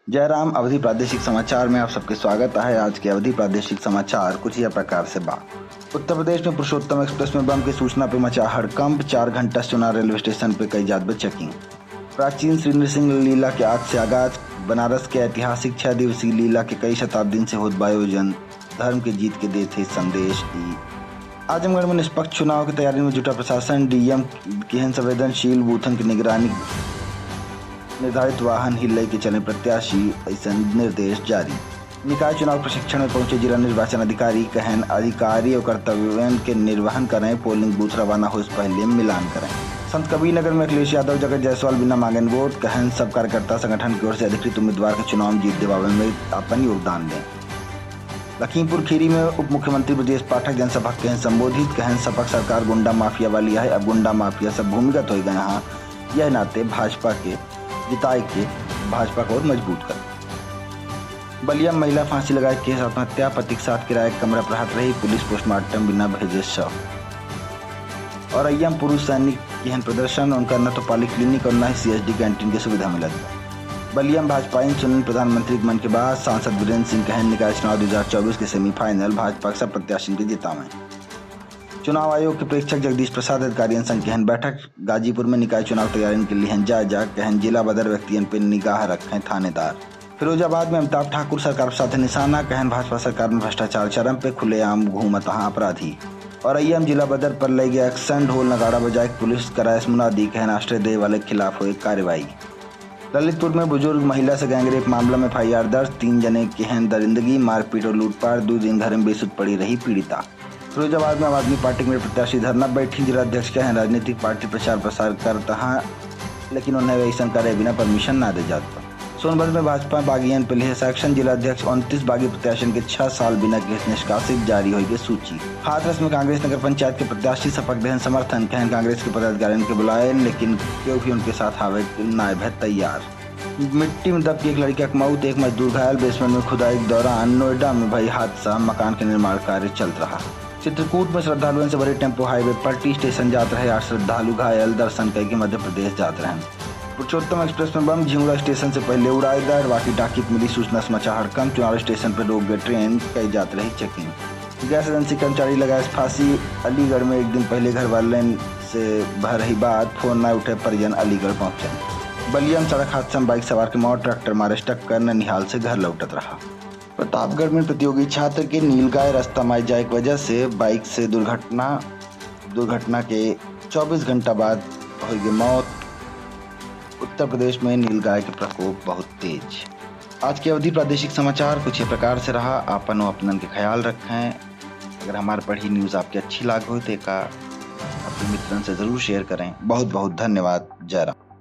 जयराम अवधि प्रादेशिक समाचार में आप सबके स्वागत है। आज के अवधि प्रादेशिक समाचार कुछ यह प्रकार से उत्तर प्रदेश में पुरुषोत्तम एक्सप्रेस में बम की सूचना पर मचा हड़कंप। 4 घंटा चुना रेलवे स्टेशन पर कई जात चेकिंग। प्राचीन श्री नृसिंह लीला के आज से आगाज। बनारस के ऐतिहासिक 6 दिवसीय लीला के कई शताब्दी से होत आयोजन। धर्म के जीत के देते संदेश। आजमगढ़ में निष्पक्ष चुनाव की तैयारी में जुटा प्रशासन। डीएम की संवेदनशील बूथन की निगरानी। निर्धारित वाहन ही ले के चले प्रत्याशी, ऐसा निर्देश जारी। निकाय चुनाव प्रशिक्षण में पहुंचे जिला निर्वाचन अधिकारी। कहन अधिकारी और कर्तव्यों के निर्वहन करें। पोलिंग बूथ रवाना हो इस पहले मिलान करें। संत कबीर नगर में अखिलेश यादव, जगत जायसवाल बिना मांगन वोट। कहन सब कार्यकर्ता संगठन की ओर से अधिकृत उम्मीदवार के चुनाव जीत दिवावे में अपन योगदान दें। लखीमपुर खीरी में उप मुख्यमंत्री ब्रजेश पाठक जनसभा के संबोधित। कहन सपक सरकार गुंडा माफिया वाली है, अब गुंडा माफिया सब भूमिगत हो गए हैं। यह नाते भाजपा के जिताए के भाजपा को और मजबूत कर। बलिया महिला फांसी लगाए केस आत्महत्या। पति के साथ किराए कमरा पर हाथ रही पुलिस। पोस्टमार्टम बिना भेजे शव। और अय्यम पुरुष सैनिक की प्रदर्शन। उनका न तो पॉलीक्लिनिक और न ही सीएसडी कैंटीन की सुविधा मिला। बलिया भाजपा चुनन प्रधानमंत्री के मन के बाद। सांसद वीरेंद्र सिंह कहन निकाय चुनाव 2024 के सेमीफाइनल भाजपा के सब प्रत्याशी के जीता में। चुनाव आयोग के प्रेक्षक जगदीश प्रसाद अधिकारियों संग कहन बैठक। गाजीपुर में निकाय चुनाव तैयारी के लिए जायजा। कहन जिला बदर व्यक्तियों पर निगाह रखें थानेदार। फिरोजाबाद में अमिताभ ठाकुर सरकार पर साधे निशाना। कहन भाजपा सरकार में भ्रष्टाचार चरम पे, खुलेआम घूमत अपराधी। और अय्यम जिला बदर पर ले गया एक्शन। ढोल नगाड़ा बजाए पुलिस कराए मुनादी। कहन आश्रय दे वाले के खिलाफ हुई कार्रवाई। ललितपुर में बुजुर्ग महिला से गैंगरेप मामला में FIR दर्ज। 3 जने की हैं दरिंदगी। मारपीट और लूटपाट। 2 दिन घर में बेसुध पड़ी रही पीड़िता। फिरोजाबाद में आम आदमी पार्टी में प्रत्याशी धरना बैठी। जिला अध्यक्ष के हैं राजनीतिक पार्टी प्रचार प्रसार करता है, लेकिन उन्हें वैसा करे बिना परमिशन ना दे जाता। सोनभद्र में भाजपा बागियन पे लिखे सेक्शन। जिला अध्यक्ष 29 बागी प्रत्याशियों के 6 साल बिना केस निष्कासित। जारी होगी सूची। हाथरस में कांग्रेस नगर पंचायत के प्रत्याशी सपक देहन समर्थन। कहन कांग्रेस के पदाधिकारियों के बुलाए, लेकिन क्यों भी उनके साथ हावे नायब है तैयार। मिट्टी में दब की एक लड़की की मौत, 1 मजदूर घायल। बेसमेंट में खुदाई के दौरान नोएडा में भई हादसा। मकान के निर्माण कार्य चल रहा। चित्रकूट में श्रद्धालुओं से भरे टेम्पो हाईवे पलटी। स्टेशन जाते रहे 8 श्रद्धालु घायल। दर्शन करके मध्य प्रदेश जाते रहे। पुरुषोत्तम एक्सप्रेस में बम। झिंगुरा स्टेशन से पहले उड़ाए दर। वाकी टाकी मिली सूचना समाचार हड़कंप। चुनाव स्टेशन पर रोक गए ट्रेन। कई जाते रही चेकिंग। गैस एजेंसी कर्मचारी लगाए फांसी। अलीगढ़ में 1 दिन पहले घर वाले से बह रही बात। फोन न उठे परिजन अलीगढ़ पहुंचे। बलिया में सड़क हादसा में बाइक सवार की मौत। ट्रैक्टर मारे टक्कर। ननिहाल से घर लौटत रहा। प्रतापगढ़ में प्रतियोगी छात्र के नीलगाय रास्ता माई जाए की वजह से बाइक से दुर्घटना के 24 घंटा बाद हो गई मौत। उत्तर प्रदेश में नीलगाय के प्रकोप बहुत तेज। आज के अवधि प्रादेशिक समाचार कुछ इस प्रकार से रहा। आपन और अपनन के ख्याल रखें। अगर हमारी पढ़ी न्यूज़ आपकी अच्छी लाग हो तो अपने मित्रन से जरूर शेयर करें। बहुत बहुत धन्यवाद। जयराम।